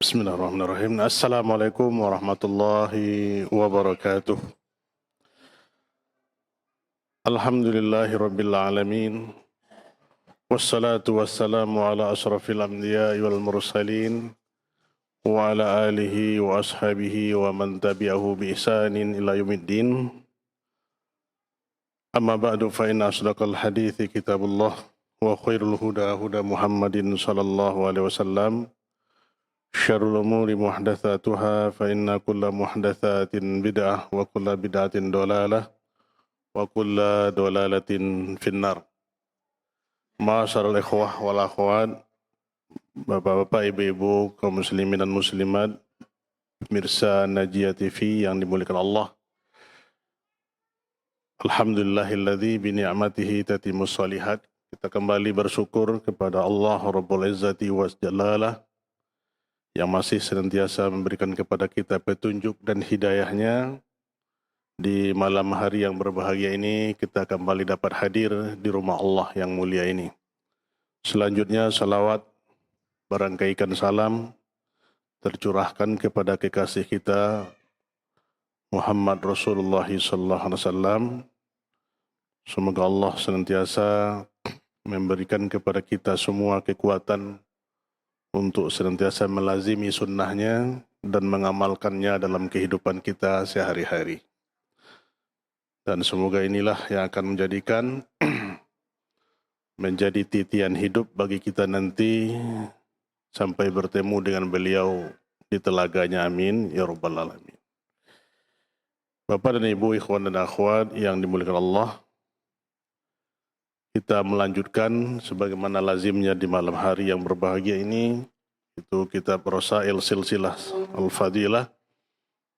Bismillahirrahmanirrahim. Assalamualaikum warahmatullahi wabarakatuh. Alhamdulillahi rabbil alamin. Wassalatu wassalamu ala ashrafil anbiya'i wal mursalin wa ala alihi wa ashabihi wa man tabi'ahu bi ihsanin ila yaumiddin. Amma ba'du fa inna asdaqal hadithi kitabullah wa khairul huda huda Muhammadin sallallahu alaihi wasallam. Syarrul umuri muhdatsatuha fa inna kulla muhdatsatin bid'ah wa kulla bid'atin dhalalah wa kulla dhalalatin finnar. Ma'asyiral ikhwah wal akhwat, Bapak-bapak, ibu-ibu, kaum muslimin dan muslimat, pemirsa Najiyah TV yang dimuliakan Allah. Alhamdulillahilladzi bi ni'matihi tatimmus shalihat. Kita kembali bersyukur kepada Allah Rabbul Izzati wa Jalalah yang masih senantiasa memberikan kepada kita petunjuk dan hidayahnya. Di malam hari yang berbahagia ini, kita kembali dapat hadir di rumah Allah yang mulia ini. Selanjutnya, salawat, barangkaikan salam, tercurahkan kepada kekasih kita, Muhammad Rasulullah SAW. Semoga Allah senantiasa memberikan kepada kita semua kekuatan untuk senantiasa melazimi sunnahnya dan mengamalkannya dalam kehidupan kita sehari-hari. Dan semoga inilah yang akan menjadikan menjadi titian hidup bagi kita nanti sampai bertemu dengan beliau di telaganya, amin ya rabbal alamin. Bapak dan Ibu, ikhwan dan akhwat yang dimuliakan Allah, kita melanjutkan sebagaimana lazimnya di malam hari yang berbahagia ini, itu kitab Rasail Silsilah Al-Fadilah,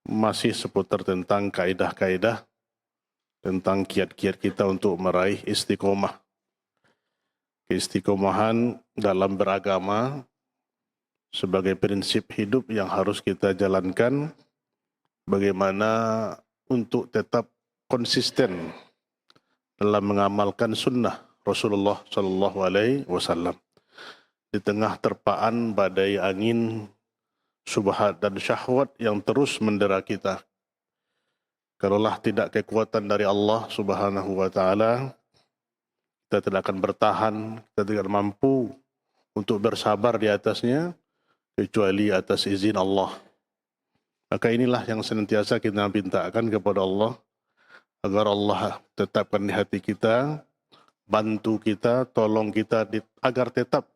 masih seputar tentang kaidah-kaidah, tentang kiat-kiat kita untuk meraih istiqomah. Keistiqomahan dalam beragama sebagai prinsip hidup yang harus kita jalankan, bagaimana untuk tetap konsisten dalam mengamalkan sunnah Rasulullah SAW di tengah terpaan badai angin subhat dan syahwat yang terus mendera kita. Kalaulah tidak kekuatan dari Allah Subhanahu wa taala, kita tidak akan bertahan, kita tidak mampu untuk bersabar di atasnya kecuali atas izin Allah. Maka inilah yang senantiasa kita mintakan kepada Allah, agar Allah tetapkan di hati kita, bantu kita, tolong kita agar tetap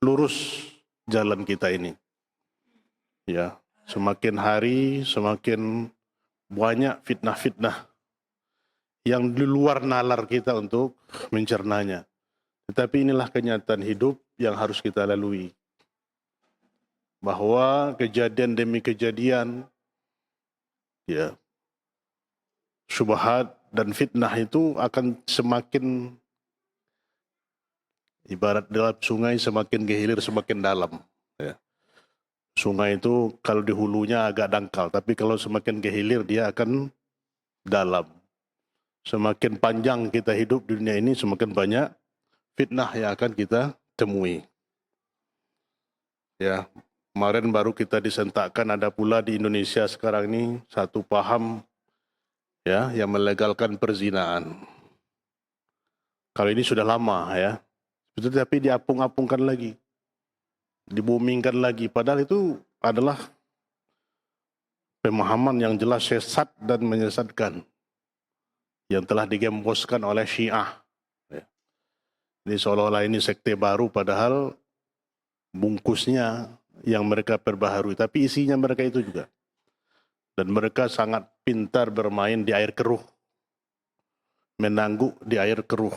lurus jalan kita ini. Ya, semakin hari semakin banyak fitnah-fitnah yang di luar nalar kita untuk mencernanya. Tetapi inilah kenyataan hidup yang harus kita lalui. Bahwa kejadian demi kejadian, ya, syubhat dan fitnah itu akan semakin, ibarat dalam sungai semakin kehilir semakin dalam. Ya. Sungai itu kalau di hulunya agak dangkal, tapi kalau semakin kehilir dia akan dalam. Semakin panjang kita hidup di dunia ini, semakin banyak fitnah yang akan kita temui. Ya, kemarin baru kita disentakkan, ada pula di Indonesia sekarang ini satu paham ya yang melegalkan perzinaan. Kalau ini sudah lama ya, tetapi diapung-apungkan lagi, dibumingkan lagi, padahal itu adalah pemahaman yang jelas sesat dan menyesatkan yang telah digemboskan oleh Syiah. Ya. Ini seolah-olah ini sekte baru, padahal bungkusnya yang mereka perbaharui, tapi isinya mereka itu juga. Dan mereka sangat pintar bermain di air keruh, menangguk di air keruh.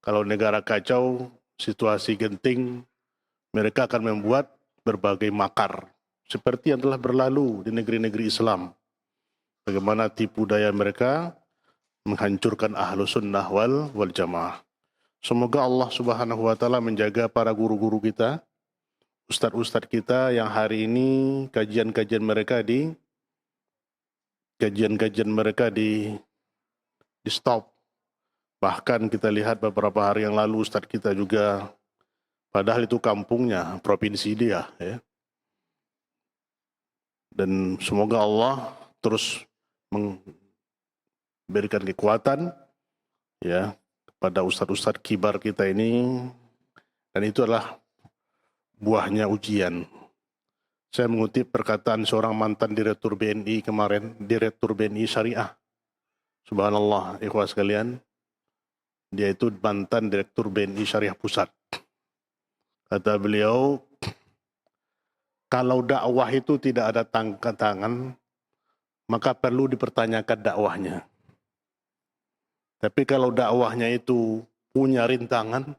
Kalau negara kacau, situasi genting, mereka akan membuat berbagai makar, seperti yang telah berlalu di negeri-negeri Islam. Bagaimana tipu daya mereka menghancurkan ahlu sunnah wal jamaah. Semoga Allah Subhanahu wa taala menjaga para guru-guru kita, ustadz-ustadz kita yang hari ini kajian-kajian mereka di stop. Bahkan kita lihat beberapa hari yang lalu ustadz kita juga, padahal itu kampungnya, provinsi dia, ya, Dan semoga Allah terus memberikan kekuatan ya kepada ustadz-ustadz kibar kita ini, dan itu adalah buahnya ujian. Saya mengutip perkataan seorang mantan Direktur BNI kemarin, Direktur BNI Syariah. Subhanallah, ikhwas sekalian, dia itu mantan Direktur BNI Syariah Pusat. Kata beliau, kalau dakwah itu tidak ada tangan, maka perlu dipertanyakan dakwahnya. Tapi kalau dakwahnya itu punya rintangan,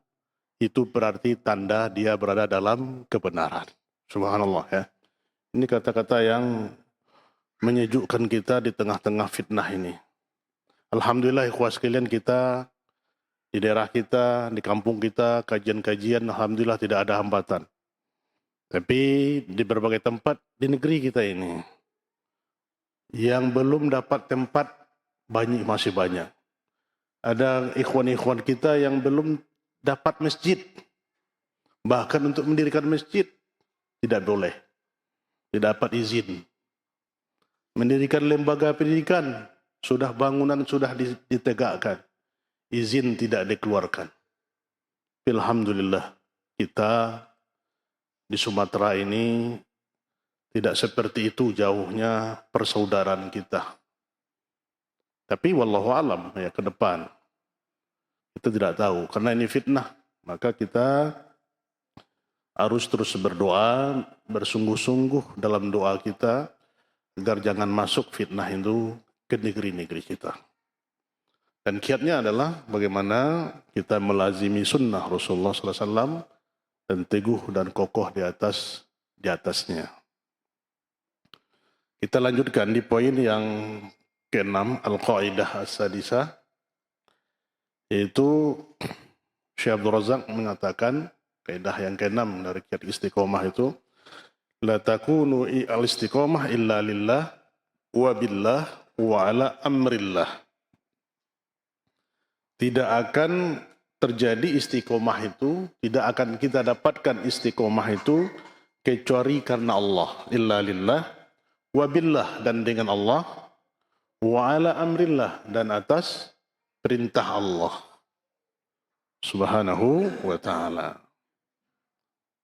itu berarti tanda dia berada dalam kebenaran. Subhanallah ya. Ini kata-kata yang menyejukkan kita di tengah-tengah fitnah ini. Alhamdulillah ikhwas sekalian, kita di daerah kita, di kampung kita, kajian-kajian alhamdulillah tidak ada hambatan. Tapi di berbagai tempat di negeri kita ini, yang belum dapat tempat masih banyak. Ada ikhwan-ikhwan kita yang belum dapat masjid. Bahkan untuk mendirikan masjid tidak boleh. Tidak dapat izin. Mendirikan lembaga pendidikan, sudah bangunan sudah ditegakkan, izin tidak dikeluarkan. Alhamdulillah kita di Sumatera ini tidak seperti itu jauhnya persaudaraan kita. Tapi wallahu alam ya, ke depan kita tidak tahu, karena ini fitnah, maka kita harus terus berdoa, bersungguh-sungguh dalam doa kita agar jangan masuk fitnah itu ke negeri-negeri kita. Dan kiatnya adalah bagaimana kita melazimi sunnah Rasulullah SAW dan teguh dan kokoh di atasnya. Kita lanjutkan di poin yang ke-6, Al-Qaidah As-Sadisah, yaitu Syekh Abdul Razak mengatakan, kaidah yang ke-6 dari kiat istiqomah itu, la takunu al-istiqomah illa lillah wa billah wa ala amrillah. Tidak akan terjadi istiqomah itu, tidak akan kita dapatkan istiqomah itu kecuali karena Allah, illa lillah wa billah, dan dengan Allah, wa ala amrillah, dan atas perintah Allah Subhanahu wa ta'ala.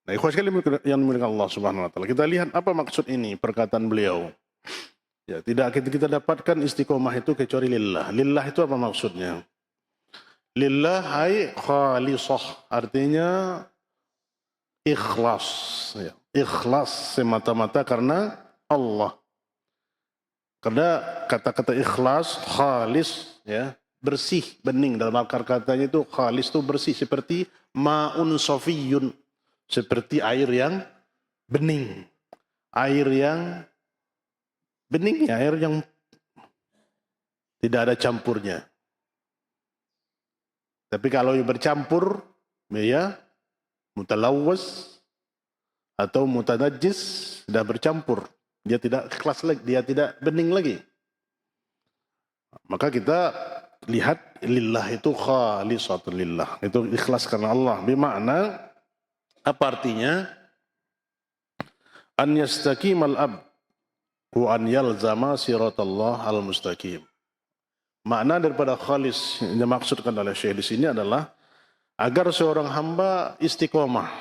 Nah, ikhwas sekalian yang dimuliakan Allah Subhanahu wa ta'ala, kita lihat apa maksud ini perkataan beliau. Ya, tidak kita dapatkan istiqomah itu kecuali lillah. Lillah itu apa maksudnya? Lillah ay khalisah, artinya ikhlas. Ya, ikhlas semata-mata karena Allah. Karena kata-kata ikhlas, khalis, ya, bersih, bening. Dalam akar katanya itu khalis itu bersih, seperti ma'un sofiyun, seperti air yang bening. Air yang bening, ya, air yang tidak ada campurnya. Tapi kalau yang bercampur, ya, mutalawwas atau mutanajis, sudah bercampur. Dia tidak ikhlas lagi, dia tidak bening lagi. Maka kita lihat lillah itu khalisatun lillah. Itu ikhlas karena Allah. Bermakna, apa artinya? An yastaqimal ab wa an yalzama siratallah al-mustaqim. Makna daripada khalis yang dimaksudkan oleh Syekh di sini adalah agar seorang hamba istiqomah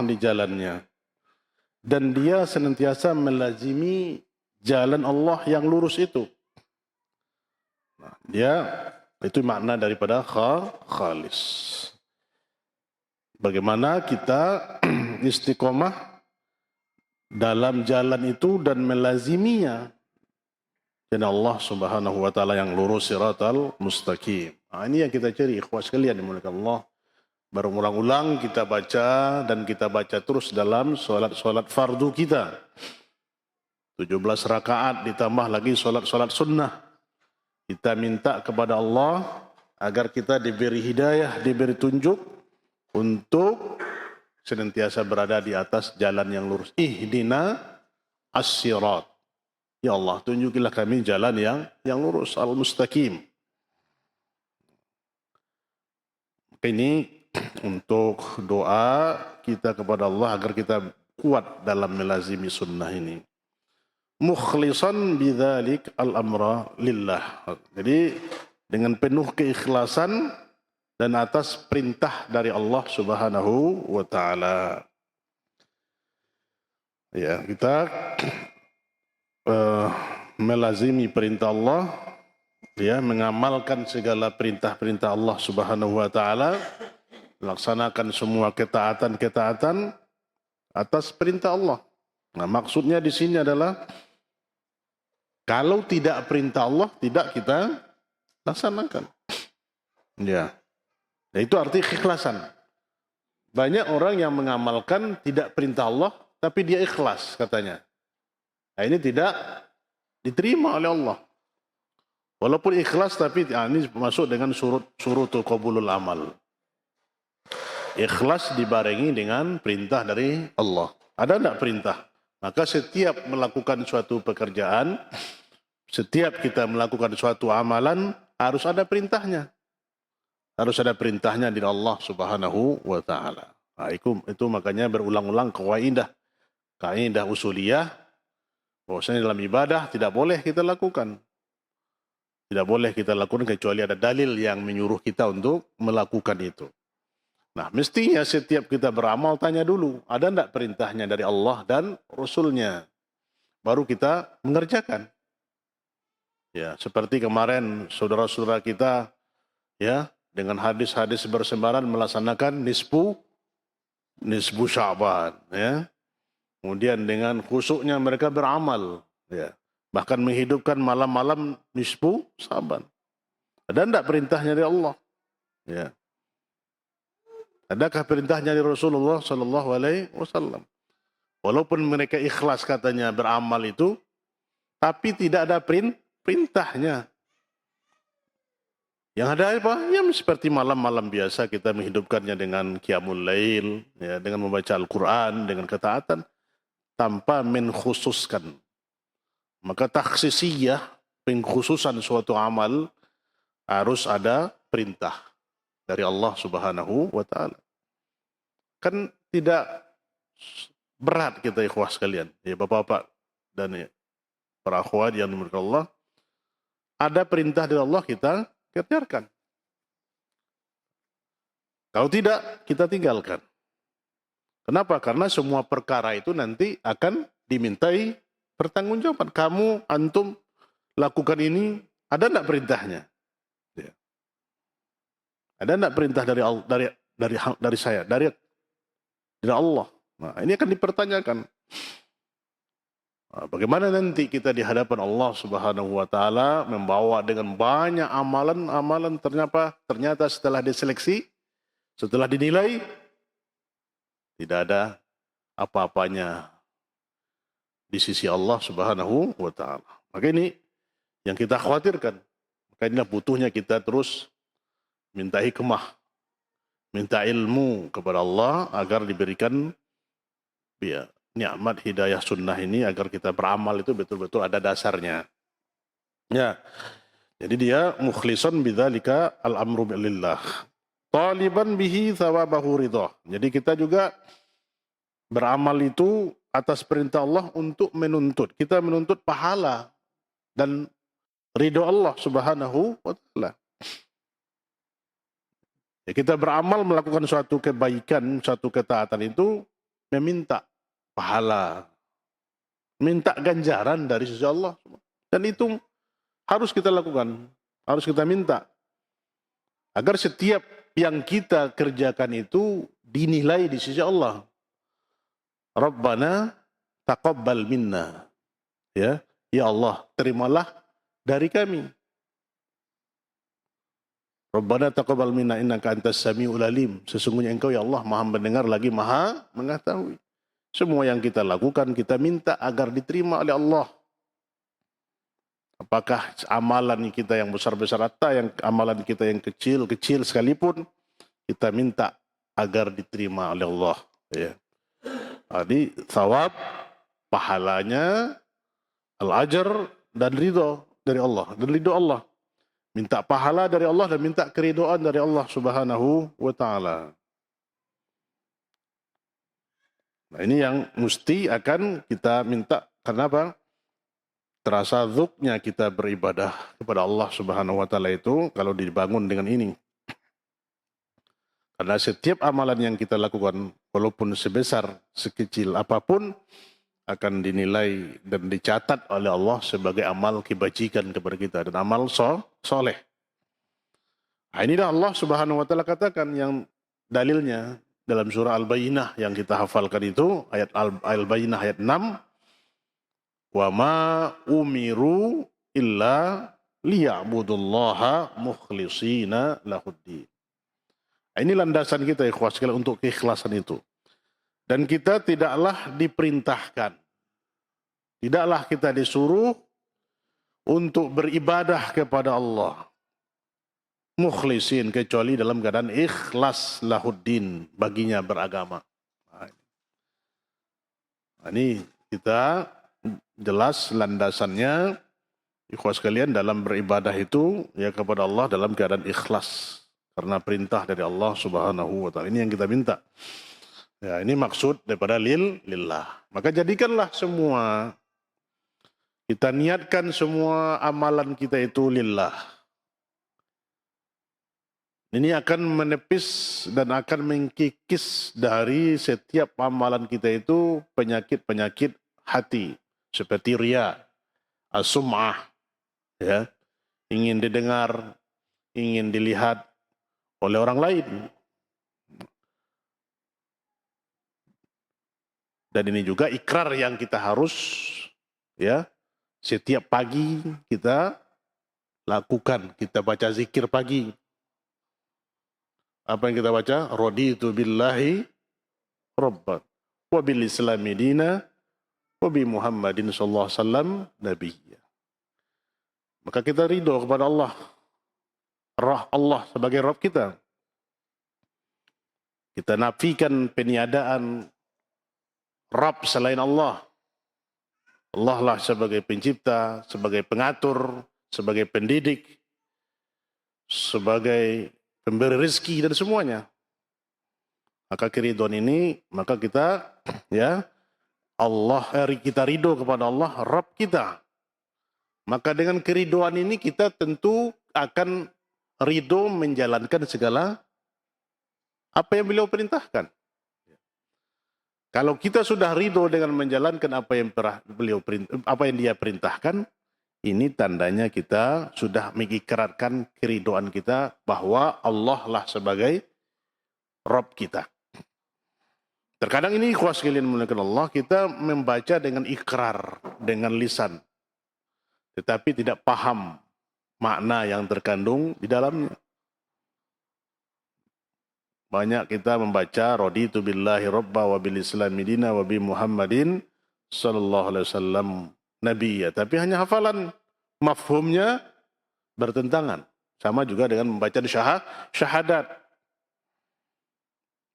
di jalannya, dan dia senantiasa melazimi jalan Allah yang lurus itu. Nah, dia itu makna daripada khalis. Bagaimana kita istiqomah dalam jalan itu dan melaziminya, dan Allah Subhanahu wa ta'ala yang lurus, siratal mustaqim. Nah, ini yang kita cari, ikhwas sekalian dimuliakan Allah. Berulang-ulang kita baca, dan kita baca terus dalam solat fardu kita. 17 rakaat ditambah lagi solat sunnah. Kita minta kepada Allah agar kita diberi hidayah, diberi tunjuk untuk senantiasa berada di atas jalan yang lurus. Ihdina as-sirat. Ya Allah, tunjukilah kami jalan yang lurus, al-mustaqim. Ini untuk doa kita kepada Allah agar kita kuat dalam melazimi sunnah ini. mukhlisan bidzalik al-amra lillah. Jadi dengan penuh keikhlasan dan atas perintah dari Allah Subhanahu wa taala. Ya, kita melazimi perintah Allah, ya, mengamalkan segala perintah-perintah Allah Subhanahu wa taala, laksanakan semua ketaatan-ketaatan atas perintah Allah. Nah, maksudnya di sini adalah kalau tidak perintah Allah tidak kita laksanakan. Ya. Nah, itu arti keikhlasan. Banyak orang yang mengamalkan tidak perintah Allah tapi dia ikhlas katanya. Nah, ini tidak diterima oleh Allah. Walaupun ikhlas tapi ini masuk dengan surutul qabulul amal. Ikhlas dibarengi dengan perintah dari Allah. Ada enggak perintah? Maka setiap melakukan suatu pekerjaan, setiap kita melakukan suatu amalan, harus ada perintahnya. Harus ada perintahnya dari Allah Subhanahu wa taala. Nah, itu makanya berulang-ulang kaidah usuliyah, bahwasanya dalam ibadah tidak boleh kita lakukan. Tidak boleh kita lakukan kecuali ada dalil yang menyuruh kita untuk melakukan itu. Nah, mestinya setiap kita beramal tanya dulu, ada enggak perintahnya dari Allah dan Rasulnya? Baru kita mengerjakan. Ya, seperti kemarin saudara-saudara kita, ya, dengan hadis-hadis bersebaran melaksanakan nisfu Sya'ban, ya. Kemudian dengan khusyuknya mereka beramal, ya. Bahkan menghidupkan malam-malam nisfu Sya'ban. Ada enggak perintahnya dari Allah? Ya. Adakah perintahnya dari Rasulullah sallallahu alaihi wasallam? Walaupun mereka ikhlas katanya beramal itu, tapi tidak ada perintahnya. Yang ada apa? Ya seperti malam-malam biasa kita menghidupkannya dengan qiyamul lail, ya, dengan membaca Al-Quran, dengan ketaatan, tanpa menkhususkan. Maka takhsisiyah, pengkhususan suatu amal, harus ada perintah dari Allah Subhanahu wa taala. Kan tidak berat kita ikhwah sekalian, ya Bapak-bapak dan ya, para akhwat yang dimuliakan Allah. Ada perintah dari Allah kita kerjakan. Kalau tidak, kita tinggalkan. Kenapa? Karena semua perkara itu nanti akan dimintai pertanggungjawaban. Kamu, antum lakukan ini, ada enggak perintahnya? Ya. Ada enggak perintah dari saya, dari Allah? Nah, ini akan dipertanyakan. Nah, bagaimana nanti kita di hadapan Allah Subhanahu wa taala membawa dengan banyak amalan ternyata setelah diseleksi, setelah dinilai tidak ada apa-apanya di sisi Allah Subhanahu wa taala. Maka ini yang kita khawatirkan. Maka inilah butuhnya kita terus minta hikmah, minta ilmu kepada Allah agar diberikan nikmat hidayah sunnah ini agar kita beramal itu betul-betul ada dasarnya. Ya. Jadi dia mukhlisan bidzalika al-amru lillah. Taliban bihi thawabahu ridha. Jadi kita juga beramal itu atas perintah Allah untuk menuntut. Kita menuntut pahala dan ridha Allah Subhanahu wa taala. Ya, kita beramal melakukan suatu kebaikan, suatu ketaatan itu meminta pahala, minta ganjaran dari sisi Allah. Dan itu harus kita lakukan, harus kita minta. Agar setiap yang kita kerjakan itu dinilai di sisi Allah. Rabbana taqabbal minna. Ya Allah, terimalah dari kami. Rabbana taqabbal minna innaka antas samiul alim. Sesungguhnya engkau ya Allah Maha mendengar lagi Maha mengetahui. Semua yang kita lakukan, kita minta agar diterima oleh Allah. Apakah amalan kita yang besar-besar atau yang amalan kita yang kecil-kecil sekalipun, kita minta agar diterima oleh Allah. Ya. Jadi, thawab, pahalanya, al-ajar, dan ridho dari Allah. Dan ridho Allah. Minta pahala dari Allah dan minta keridhaan dari Allah Subhanahu wa ta'ala. Nah, ini yang mesti akan kita minta. Karena apa? terasa dzuknya kita beribadah kepada Allah Subhanahu wa taala itu kalau dibangun dengan ini. Karena setiap amalan yang kita lakukan, walaupun sebesar, sekecil apapun, akan dinilai dan dicatat oleh Allah sebagai amal kebajikan kepada kita dan amal soleh. Nah, inilah Allah Subhanahu wa taala katakan yang dalilnya dalam surah Al-Bayyinah yang kita hafalkan itu, ayat Al-Bayyinah ayat 6, wa ma umiru illa liya'budullaha mukhlishina lahuddin. Ini landasan kita ikhwas sekalian untuk keikhlasan itu. Dan kita tidaklah diperintahkan, tidaklah kita disuruh untuk beribadah kepada Allah mukhlisin kecuali dalam keadaan ikhlas lahuddin baginya beragama. Nah, ini kita jelas landasannya ikhwas sekalian dalam beribadah itu ya kepada Allah dalam keadaan ikhlas. Karena perintah dari Allah Subhanahu wa taala. Ini yang kita minta. Ya, ini maksud daripada lillah. Maka jadikanlah semua, kita niatkan semua amalan kita itu lillah. Ini akan menepis dan akan mengkikis dari setiap amalan kita itu penyakit-penyakit hati. Seperti riya, as-sum'ah, ya, ingin didengar, ingin dilihat oleh orang lain. Dan ini juga ikrar yang kita harus ya setiap pagi kita lakukan. Kita baca zikir pagi. Apa yang kita baca? Raditu billahi rabban wa bil islami dina wa bi Muhammadin sallallahu alaihi wasallam nabiyya. Maka kita ridho kepada Allah. Allah sebagai Rabb kita. Kita nafikan peniadaan Rabb selain Allah. Allah lah sebagai pencipta, sebagai pengatur, sebagai pendidik, sebagai pemberi rezeki dan semuanya. Maka keridhaan ini, maka kita ya kita ridho kepada Allah, Rabb kita. Maka dengan keridhaan ini kita tentu akan ridho menjalankan segala apa yang beliau perintahkan. Kalau kita sudah ridho dengan menjalankan apa yang dia perintahkan, ini tandanya kita sudah mengikrarkan keridhaan kita bahwa Allah lah sebagai Rabb kita. Terkadang ini ikhwas sekalian muliakan Allah, kita membaca dengan ikrar, dengan lisan, tetapi tidak paham makna yang terkandung di dalamnya. Banyak kita membaca raditu billahi rabba wa bil islami dina wa bi Muhammadin sallallahu alaihi wasallam nabiyya, tapi hanya hafalan, mafhumnya bertentangan. Sama juga dengan membaca syahadat.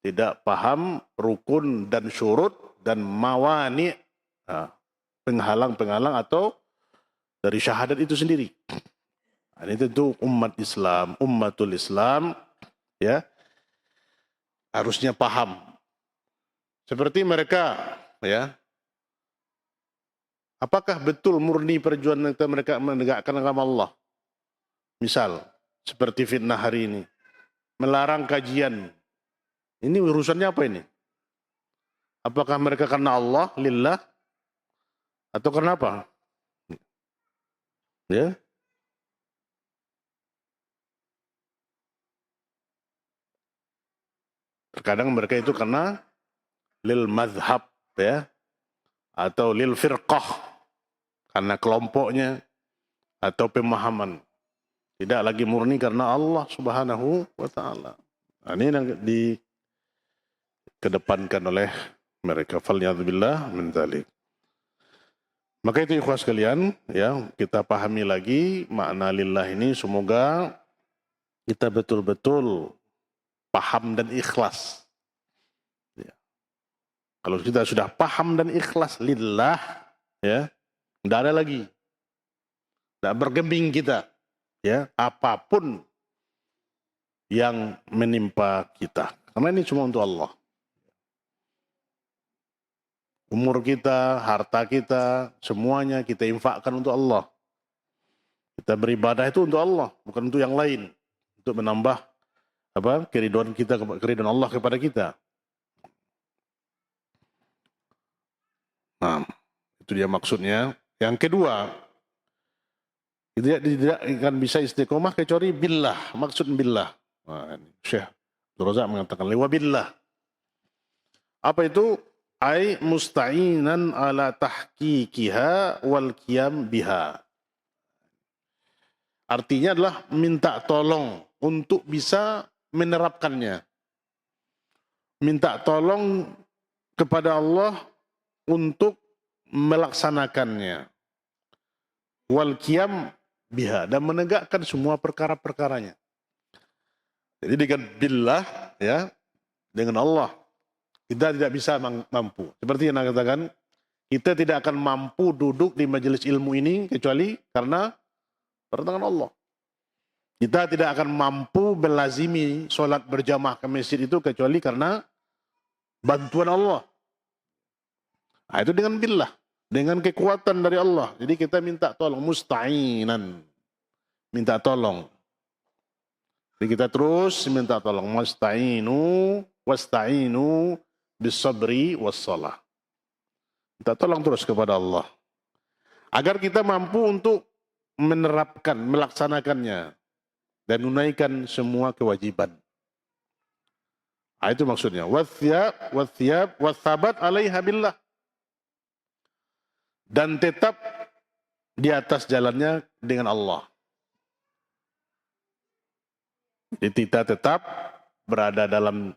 Tidak paham rukun dan syurut dan mawani, penghalang-penghalang atau dari syahadat itu sendiri. Ini tentu ummatul Islam ya harusnya paham. Seperti mereka ya. Apakah betul murni perjuangan mereka menegakkan agama Allah? Misal seperti fitnah hari ini, melarang kajian. Ini urusannya apa ini? Apakah mereka karena Allah, lillah, atau karena apa? Ya. Terkadang mereka itu karena lil mazhab ya, atau lil firqah, karena kelompoknya atau pemahaman. Tidak lagi murni karena Allah Subhanahu wa taala. Nah, ini yang dikedepankan oleh mereka. Falyadzubillah min dzalik. Maka itu ikhwas sekalian, ya, kita pahami lagi makna lillah ini, semoga kita betul-betul paham dan ikhlas. Ya. Kalau kita sudah paham dan ikhlas lillah, ya, tidak ada lagi, tidak bergeming kita, ya, apapun yang menimpa kita, karena ini cuma untuk Allah. Umur kita, harta kita, semuanya kita infakkan untuk Allah. Kita beribadah itu untuk Allah, bukan untuk yang lain. Untuk menambah keridhaan kita, keridhaan Allah kepada kita. Nah, itu dia maksudnya. Yang kedua, tidak akan bisa istiqomah kecuali billah, maksud billah. Nah, Syekh Razak mengatakan lewa billah. Apa itu? Ai musta'inan ala tahqiqiha wal qiyam biha. Artinya adalah minta tolong untuk bisa menerapkannya. Minta tolong kepada Allah untuk melaksanakannya. Wal qiyam biha, dan menegakkan semua perkara-perkaranya. Jadi dengan billah, ya, dengan Allah, kita tidak bisa mampu. Seperti yang saya katakan, kita tidak akan mampu duduk di majelis ilmu ini kecuali karena pertolongan Allah. Kita tidak akan mampu belazimi sholat berjamaah ke masjid itu kecuali karena bantuan Allah. Nah, itu dengan billah, dengan kekuatan dari Allah. Jadi kita minta tolong, musta'inan, minta tolong. Jadi kita terus minta tolong, wasta'inu bisabri wassalah. Minta tolong terus kepada Allah agar kita mampu untuk menerapkan, melaksanakannya dan menunaikan semua kewajiban. Nah, itu maksudnya. Wathabat alaiha billah. Dan tetap di atas jalannya dengan Allah. Jadi kita tetap berada dalam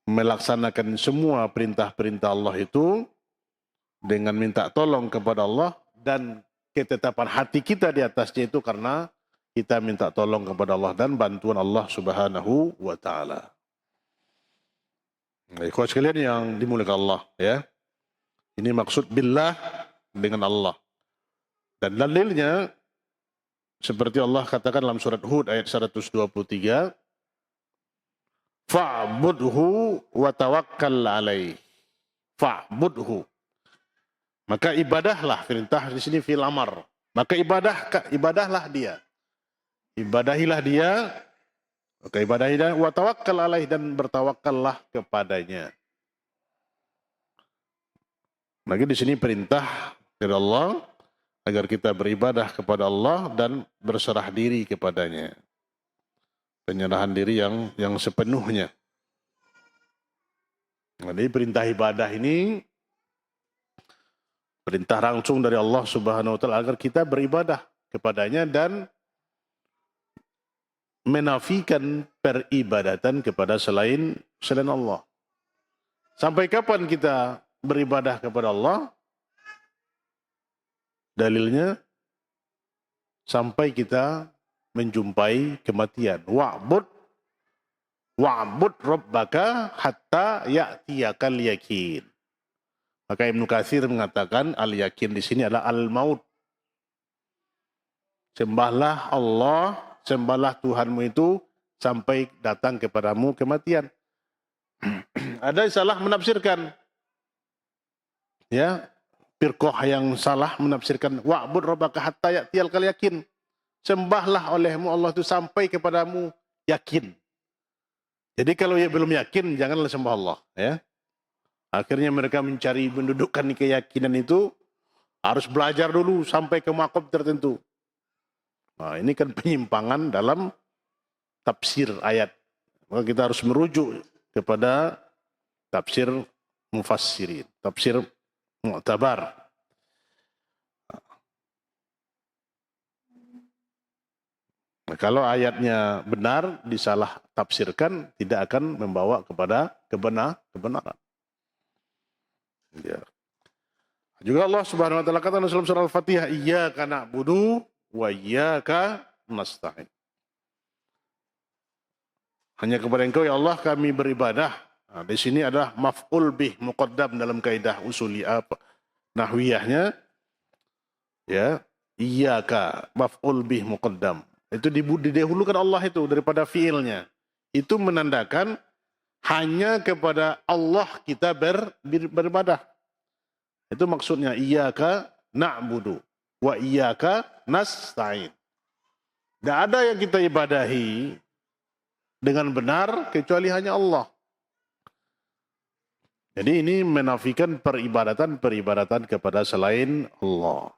melaksanakan semua perintah-perintah Allah itu dengan minta tolong kepada Allah, dan ketetapan hati kita di atasnya itu karena kita minta tolong kepada Allah dan bantuan Allah Subhanahu wa taala. Ikhwan sekalian yang dimuliakan Allah, ya. Ini maksud billah, dengan Allah. Dan dalilnya seperti Allah katakan dalam surat Hud ayat 123, fa'budhu wa tawakkal alaih. Fa'budhu. Maka ibadahlah, perintah di sini fil amar. Maka ibadahlah dia. Ibadahilah dia. Maka ibadahilah wa tawakkal alaih, dan bertawakkallah kepadanya. Maka di sini perintah dari Allah agar kita beribadah kepada Allah dan berserah diri kepadanya. Penyerahan diri yang sepenuhnya. Jadi perintah ibadah ini perintah langsung dari Allah Subhanahu wa taala agar kita beribadah kepadanya dan menafikan peribadatan kepada selain Allah. Sampai kapan kita beribadah kepada Allah? Dalilnya sampai kita menjumpai kematian. Wa'bud rabbaka hatta ya'tiyakal yakin. Maka Ibnu Katsir mengatakan al-yakin di sini adalah al-maut. Sembahlah Allah, sembahlah Tuhanmu itu sampai datang kepadamu kematian. Ada yang salah menafsirkan, ya, firqah yang salah menafsirkan wa'bud rabbaka hatta ya'tiyakal yakin. Sembahlah olehmu Allah itu sampai kepadamu yakin. Jadi kalau belum yakin, janganlah sembah Allah, ya. Akhirnya mereka mencari mendudukkan keyakinan itu, harus belajar dulu sampai ke makom tertentu. Nah, ini kan penyimpangan dalam tafsir ayat. Maka kita harus merujuk kepada tafsir mufassirin, tafsir mu'tabar. Nah, kalau ayatnya benar, disalah tafsirkan, tidak akan membawa kepada kebenaran. Ya. Juga Allah Subhanahu wa taala kata dalam surah Al-Fatihah, iyyaka na'budu wa iyyaka nasta'in. Hanya kepada Engkau ya Allah kami beribadah. Nah, di sini adalah maf'ul bih muqaddam dalam kaidah usuli nahwiyahnya. Ya, iyyaka maf'ul bih muqaddam. Itu didahulukan Allah itu daripada fiilnya. Itu menandakan hanya kepada Allah kita beribadah. Itu maksudnya iyyaka na'budu wa iyyaka nasta'in. Tidak ada yang kita ibadahi dengan benar kecuali hanya Allah. Jadi ini menafikan peribadatan kepada selain Allah.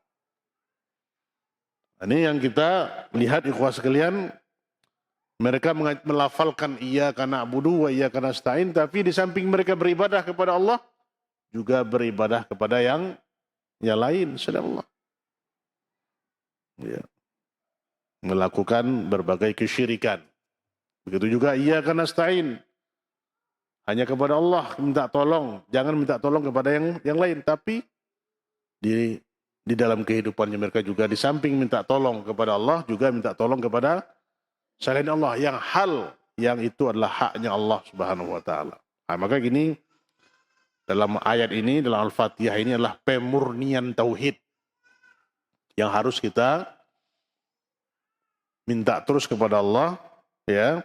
Ini yang kita lihat ikhwah sekalian, mereka melafalkan iyyaka na'budu wa iyyaka nasta'in, tapi di samping mereka beribadah kepada Allah, juga beribadah kepada yang lain selain Allah. Ya. Melakukan berbagai kesyirikan. Begitu juga iyyaka nasta'in. Hanya kepada Allah minta tolong, jangan minta tolong kepada yang lain, tapi di dalam kehidupannya mereka juga di samping minta tolong kepada Allah, juga minta tolong kepada selain Allah yang hal yang itu adalah haknya Allah Subhanahu wa taala. Nah, maka gini, dalam ayat ini, dalam Al-Fatihah ini adalah pemurnian tauhid yang harus kita minta terus kepada Allah, ya,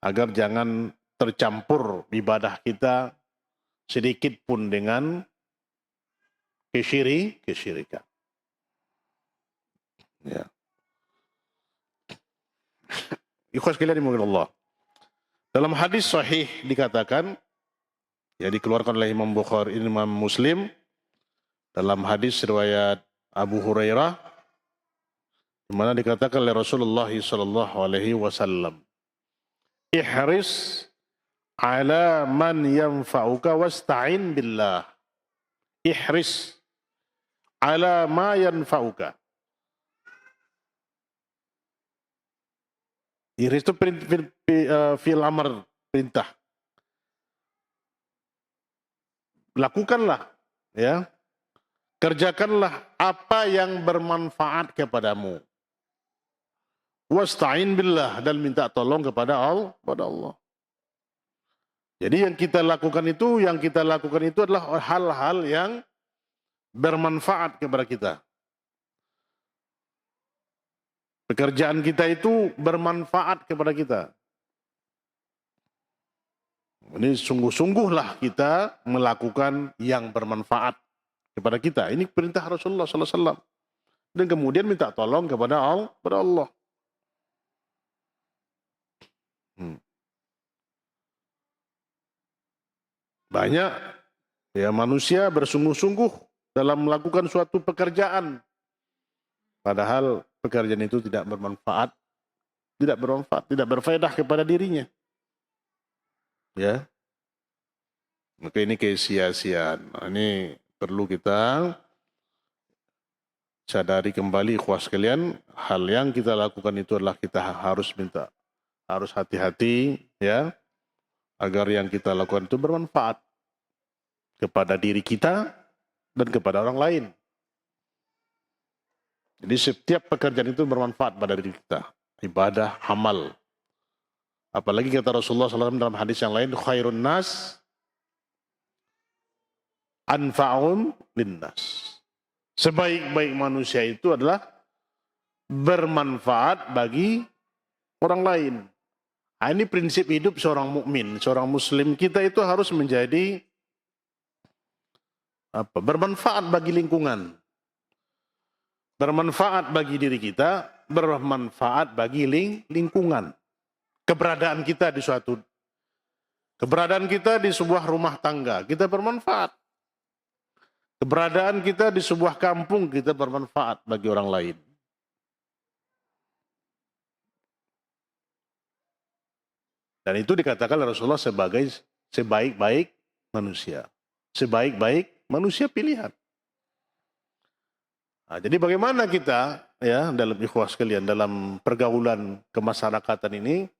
agar jangan tercampur ibadah kita sedikit pun dengan kesyirikan. Ya. Ikhwas sekalian dimuliakan Allah. Dalam hadis sahih dikatakan, ya dikeluarkan oleh Imam Bukhari, Imam Muslim, dalam hadis riwayat Abu Hurairah, di mana dikatakan oleh Rasulullah sallallahu alaihi wasallam, ihris ala man yanfa'uka wasta'in billah. Ihris ala ma yanfa'uka. Ihris itu fi'il amr, perintah. Lakukanlah, ya. Kerjakanlah apa yang bermanfaat kepadamu. Wasta'in billah, dan minta tolong kepada Allah. Jadi yang kita lakukan itu adalah hal-hal yang bermanfaat kepada kita. Pekerjaan kita itu bermanfaat kepada kita. Ini sungguh-sungguhlah kita melakukan yang bermanfaat kepada kita. Ini perintah Rasulullah SAW. Dan kemudian minta tolong kepada Allah. Banyak ya manusia bersungguh-sungguh dalam melakukan suatu pekerjaan, padahal pekerjaan itu tidak bermanfaat, tidak berfaedah kepada dirinya. Ya, maka ini kesia-siaan. Ini perlu kita sadari kembali, ikhwah sekalian. Hal yang kita lakukan itu adalah kita harus hati-hati, ya, agar yang kita lakukan itu bermanfaat kepada diri kita dan kepada orang lain. Jadi setiap pekerjaan itu bermanfaat pada diri kita. Ibadah, amal. Apalagi kata Rasulullah SAW dalam hadis yang lain, khairun nas anfa'um linnas. Sebaik-baik manusia itu adalah bermanfaat bagi orang lain. Nah, ini prinsip hidup seorang mukmin, seorang muslim. Kita itu harus menjadi bermanfaat bagi lingkungan, bermanfaat bagi diri kita, bermanfaat bagi lingkungan. Keberadaan kita di sebuah rumah tangga, kita bermanfaat. Keberadaan kita di sebuah kampung, kita bermanfaat bagi orang lain. Dan itu dikatakan oleh Rasulullah sebagai sebaik-baik manusia. Sebaik-baik manusia pilihan. Nah, jadi bagaimana kita, ya, dalam ikhwah sekalian, dalam pergaulan kemasyarakatan ini,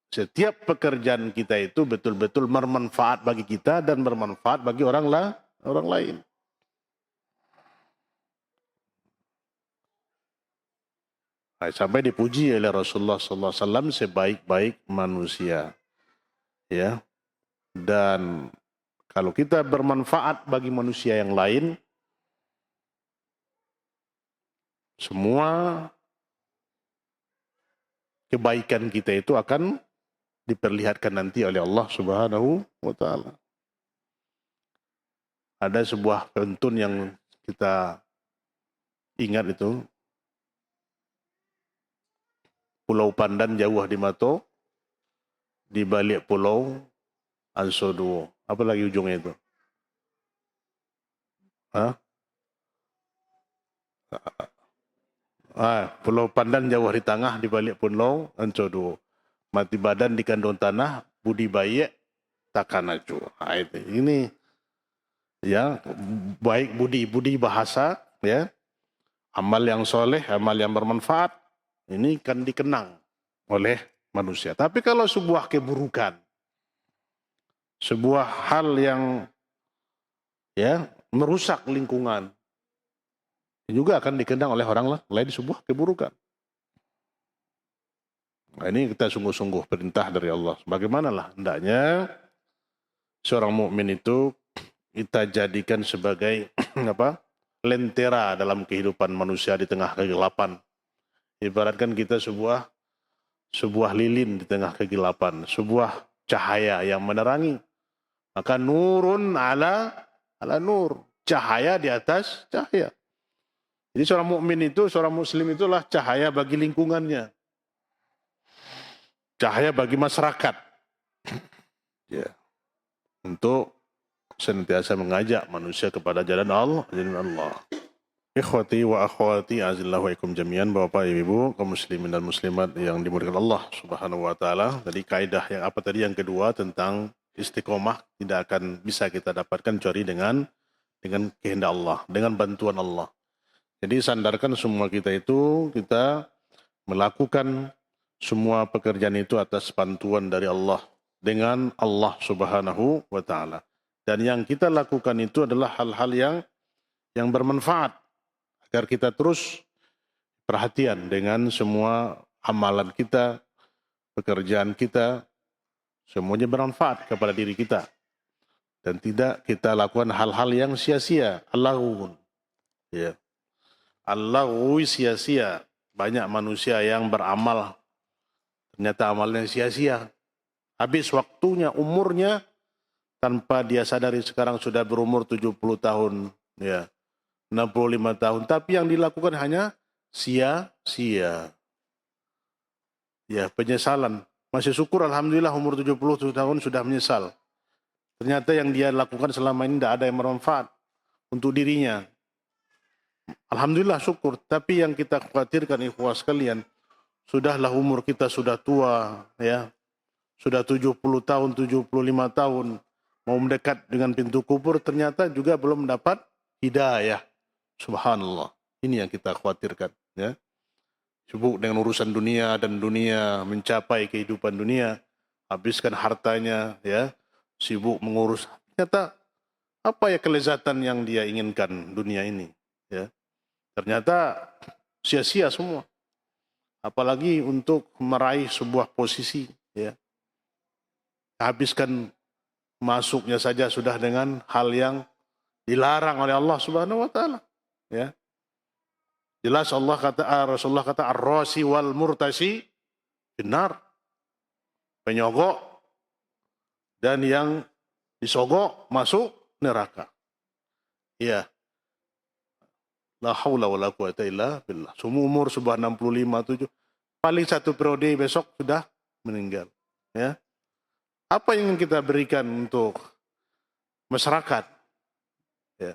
setiap pekerjaan kita itu betul-betul bermanfaat bagi kita dan bermanfaat bagi orang lain. Nah, sampai dipuji oleh Rasulullah SAW sebaik-baik manusia, ya. Dan kalau kita bermanfaat bagi manusia yang lain, semua kebaikan kita itu akan diperlihatkan nanti oleh Allah Subhanahu wa taala. Ada sebuah pantun yang kita ingat itu, Pulau Pandan jauh di mato, di balik pulau Ansoduo. Apa lagi ujungnya itu? Hah? Pulau Pandan jauh di tengah, di balik pulau Ansoduo. Mati badan di kandung tanah, budi baik takkan aju. Ini ya, baik budi bahasa, ya, amal yang soleh, amal yang bermanfaat, ini kan dikenang oleh manusia. Tapi kalau sebuah keburukan, sebuah hal yang ya merusak lingkungan, juga akan dikenang oleh orang lain sebuah keburukan. Nah, ini kita sungguh-sungguh perintah dari Allah. Bagaimanalah hendaknya seorang mukmin itu kita jadikan sebagai apa? Lentera dalam kehidupan manusia di tengah kegelapan. Ibaratkan kita sebuah lilin di tengah kegelapan, sebuah cahaya yang menerangi. Maka nurun ala nur, cahaya di atas cahaya. Jadi seorang mukmin itu, seorang muslim itulah cahaya bagi lingkungannya, cahaya bagi masyarakat. Ya, untuk senantiasa mengajak manusia kepada jalan Allah. Ikhwati wa akhwati azillahu wa ikum jami'an, Bapak Ibu kaum muslimin dan muslimat yang dimuliakan Allah Subhanahu wa taala. Tadi kaidah yang apa tadi, yang kedua tentang istiqomah tidak akan bisa kita dapatkan kecuali dengan kehendak Allah, dengan bantuan Allah. Jadi sandarkan semua kita itu, kita melakukan semua pekerjaan itu atas bantuan dari Allah, dengan Allah Subhanahu wa taala. Dan yang kita lakukan itu adalah hal-hal yang bermanfaat, agar kita terus perhatian dengan semua amalan kita, pekerjaan kita, semuanya bermanfaat kepada diri kita. Dan tidak kita lakukan hal-hal yang sia-sia, al-laghun. Ya. Al-laghwi sia-sia. Banyak manusia yang beramal, ternyata amalnya sia-sia. Habis waktunya, umurnya, tanpa dia sadari sekarang sudah berumur 70 tahun, ya, 65 tahun, tapi yang dilakukan hanya sia-sia. Ya, penyesalan. Masih syukur alhamdulillah umur 70 tahun sudah menyesal. Ternyata yang dia lakukan selama ini tidak ada yang bermanfaat untuk dirinya. Alhamdulillah syukur, tapi yang kita khawatirkan ikhwah sekalian, sudahlah umur kita sudah tua, ya. Sudah 70 tahun, 75 tahun, mau mendekat dengan pintu kubur, ternyata juga belum mendapat hidayah. Subhanallah. Ini yang kita khawatirkan, ya. Sibuk dengan urusan dunia dan dunia, mencapai kehidupan dunia, habiskan hartanya, ya. Sibuk mengurus. Ternyata apa ya kelezatan yang dia inginkan dunia ini, ya. Ternyata sia-sia semua. Apalagi untuk meraih sebuah posisi, ya. Habiskan masuknya saja sudah dengan hal yang dilarang oleh Allah Subhanahu wa taala, ya. Jelas Rasulullah kata ar-rasi wal murtasi benar. Penyogok dan yang disogok masuk neraka. Ya. La haula wala quwata illa billah. Semua umur sudah 65 7. Paling satu periode besok sudah meninggal, ya. Apa yang ingin kita berikan untuk masyarakat, ya,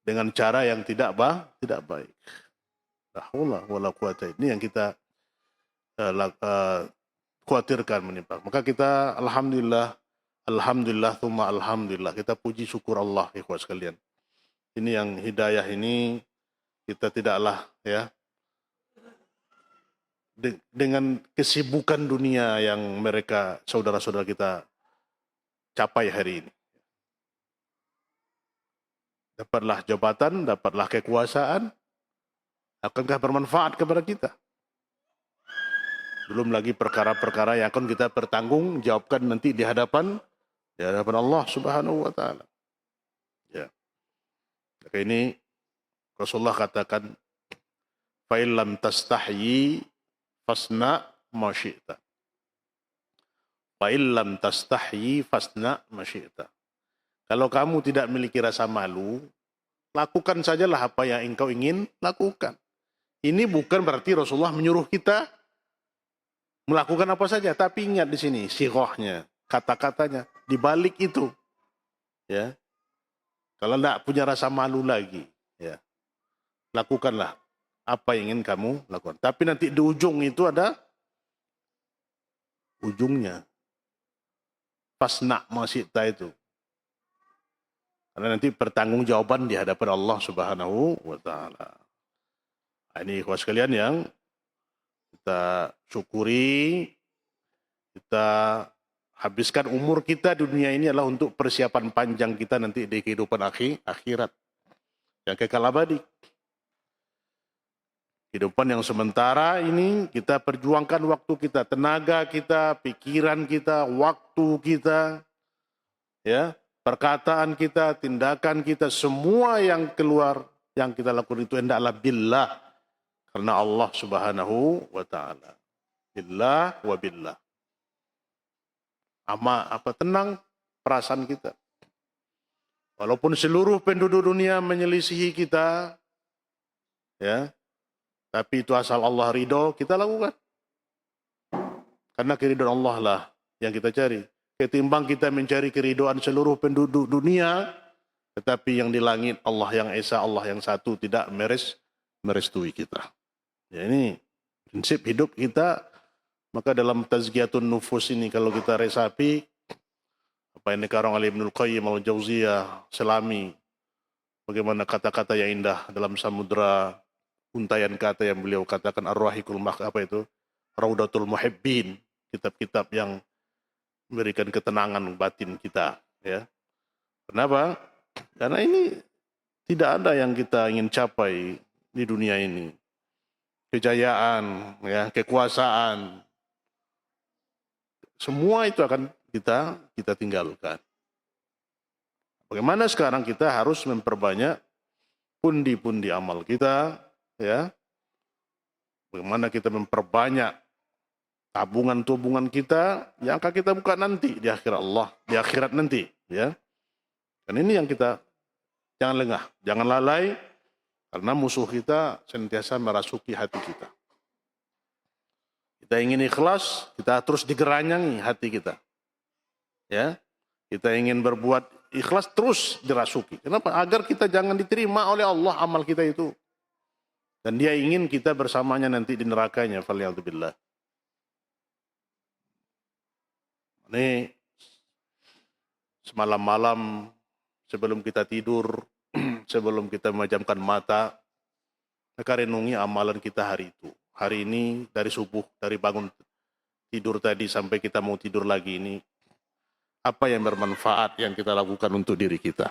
dengan cara yang tidak baik. La haula wala quwata. Ini yang kita khawatirkan menimpa. Maka kita alhamdulillah tsumma alhamdulillah, kita puji syukur Allah ikhwas sekalian. Ini yang hidayah ini kita tidaklah, ya, dengan kesibukan dunia yang mereka saudara-saudara kita capai hari ini. Dapatlah jabatan, dapatlah kekuasaan, akankah bermanfaat kepada kita? Belum lagi perkara-perkara yang akan kita pertanggungjawabkan nanti di hadapan Allah Subhanahu wa taala. Ya. Maka ini Rasulullah katakan, fa illam tastahyi fasna ma syi'ta. Fa illam tastahyi fasna ma syi'ta. Kalau kamu tidak memiliki rasa malu, lakukan sajalah apa yang engkau ingin lakukan. Ini bukan berarti Rasulullah menyuruh kita melakukan apa saja, tapi ingat di sini sighahnya, kata-katanya, di balik itu, ya. Kalau tidak punya rasa malu lagi, ya, lakukanlah apa yang ingin kamu lakukan. Tapi nanti di ujung itu ada ujungnya. Fasna' ma syi'ta itu. Karena nanti pertanggungjawaban di hadapan Allah Subhanahu wa taala. Ini ikhwas sekalian yang kita syukuri, kita habiskan umur kita di dunia ini adalah untuk persiapan panjang kita nanti di kehidupan akhirat yang kekal abadi. Kehidupan yang sementara ini kita perjuangkan waktu kita, tenaga kita, pikiran kita, waktu kita, ya, perkataan kita, tindakan kita, semua yang keluar yang kita lakukan itu hendaklah billah, karena Allah Subhanahu wa taala. Billah wa billah. Tenang perasaan kita. Walaupun seluruh penduduk dunia menyelisihi kita, ya, tapi itu asal Allah ridho, kita lakukan. Karena keridhaan Allah lah yang kita cari. Ketimbang kita mencari keridhaan seluruh penduduk dunia, tetapi yang di langit Allah yang Esa, Allah yang satu tidak merestui kita. Ya, ini prinsip hidup kita. Maka dalam tazkiyatun nufus ini kalau kita resapi, apa yang dikarang oleh Ibnul Qayyim al-Jauziyah, selami bagaimana kata-kata yang indah dalam samudra untayan kata yang beliau katakan ar-rahikul raudatul muhibbin, kitab-kitab yang memberikan ketenangan batin kita, ya. Kenapa? Karena ini tidak ada yang kita ingin capai di dunia ini. Kejayaan, ya, kekuasaan, semua itu akan kita tinggalkan. Bagaimana sekarang kita harus memperbanyak pundi-pundi amal kita, ya. Bagaimana kita memperbanyak tabungan-tabungan kita yang akan kita buka nanti di akhirat Allah, di akhirat nanti, ya. Dan ini yang kita jangan lengah, jangan lalai, karena musuh kita sentiasa merasuki hati kita. Kita ingin ikhlas, kita terus digeranyangi hati kita. Ya, kita ingin berbuat ikhlas terus dirasuki. Kenapa? Agar kita jangan diterima oleh Allah amal kita itu. Dan dia ingin kita bersamanya nanti di nerakanya. Faliyadzubillah. Ini semalam-malam sebelum kita tidur, sebelum kita memejamkan mata, maka renungi amalan kita hari itu. Hari ini dari subuh, dari bangun tidur tadi sampai kita mau tidur lagi ini, apa yang bermanfaat yang kita lakukan untuk diri kita?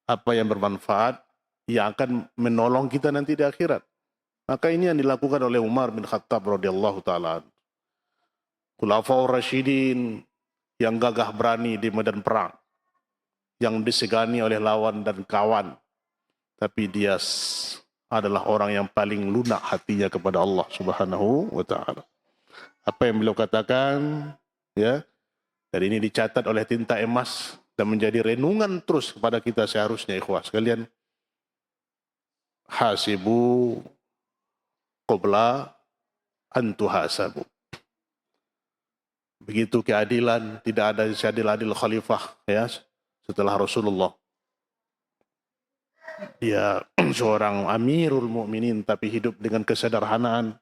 Apa yang bermanfaat yang akan menolong kita nanti di akhirat? Maka ini yang dilakukan oleh Umar bin Khattab radhiyallahu taala. Khulafaur Rasyidin yang gagah berani di medan perang, yang disegani oleh lawan dan kawan, tapi dia adalah orang yang paling lunak hatinya kepada Allah Subhanahu wa taala. Apa yang beliau katakan, ya, dan ini dicatat oleh tinta emas dan menjadi renungan terus kepada kita seharusnya, ikhwah sekalian. Hasibu qabla an tuhasabu. Begitu keadilan, tidak ada seadil-adil khalifah, ya, setelah Rasulullah. Dia seorang amirul mukminin tapi hidup dengan kesederhanaan.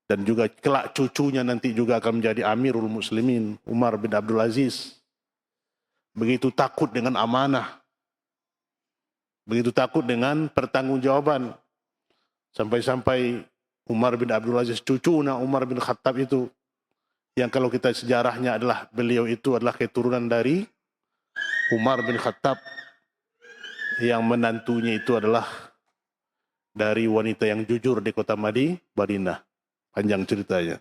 Dan juga kelak cucunya nanti juga akan menjadi amirul muslimin, Umar bin Abdul Aziz. Begitu takut dengan amanah. Begitu takut dengan pertanggungjawaban. Sampai-sampai Umar bin Abdul Aziz, cucunya Umar bin Khattab itu, yang kalau kita sejarahnya adalah beliau itu adalah keturunan dari Umar bin Khattab, yang menantunya itu adalah dari wanita yang jujur di kota Madinah. Panjang ceritanya.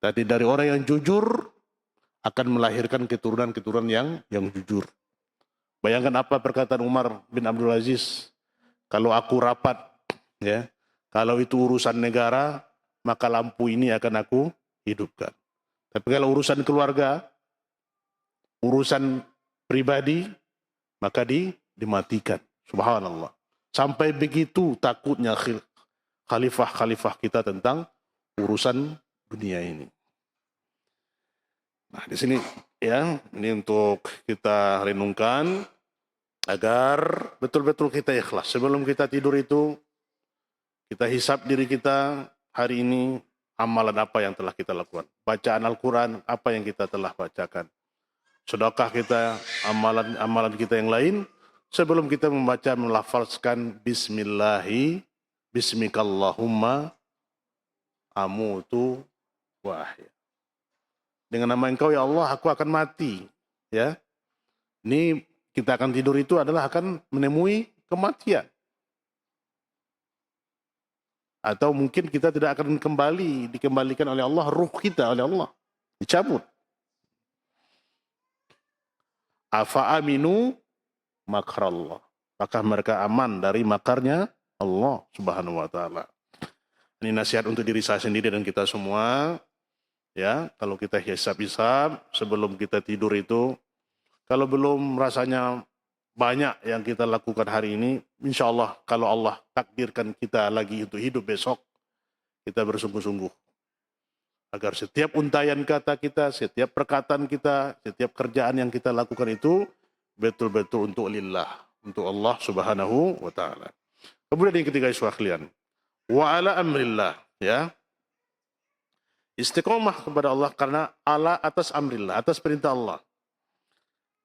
Tadi dari orang yang jujur akan melahirkan keturunan-keturunan yang jujur. Bayangkan apa perkataan Umar bin Abdul Aziz. Kalau aku rapat, ya, kalau itu urusan negara, maka lampu ini akan aku hidupkan. Tapi kalau urusan keluarga, urusan pribadi, maka dimatikan. Subhanallah. Sampai begitu takutnya khalifah-khalifah kita tentang urusan dunia ini. Nah, di sini ya, ini untuk kita renungkan agar betul-betul kita ikhlas. Sebelum kita tidur itu, kita hisap diri kita hari ini, amalan apa yang telah kita lakukan. Bacaan Al-Quran, apa yang kita telah bacakan. Sedekah kita, amalan kita yang lain, sebelum kita membaca, melafazkan Bismikallahumma amutu wa ahya. Dengan nama Engkau ya Allah, aku akan mati. Ya, ini kita akan tidur itu adalah akan menemui kematian. Atau mungkin kita tidak akan dikembalikan oleh Allah, ruh kita oleh Allah dicabut. Afa aminu makrallah. Apakah mereka aman dari makarnya Allah Subhanahu wa taala. Ini nasihat untuk diri saya sendiri dan kita semua. Ya, kalau kita hisab-hisab sebelum kita tidur itu, kalau belum rasanya banyak yang kita lakukan hari ini, insya Allah kalau Allah takdirkan kita lagi untuk hidup besok, kita bersungguh-sungguh. Agar setiap untayan kata kita, setiap perkataan kita, setiap kerjaan yang kita lakukan itu, betul-betul untuk lillah, untuk Allah Subhanahu wa ta'ala. Kemudian yang ketiga ikhwah kalian, wa ala amrillah, ya. Istiqomah kepada Allah karena ala atas amrillah, atas perintah Allah.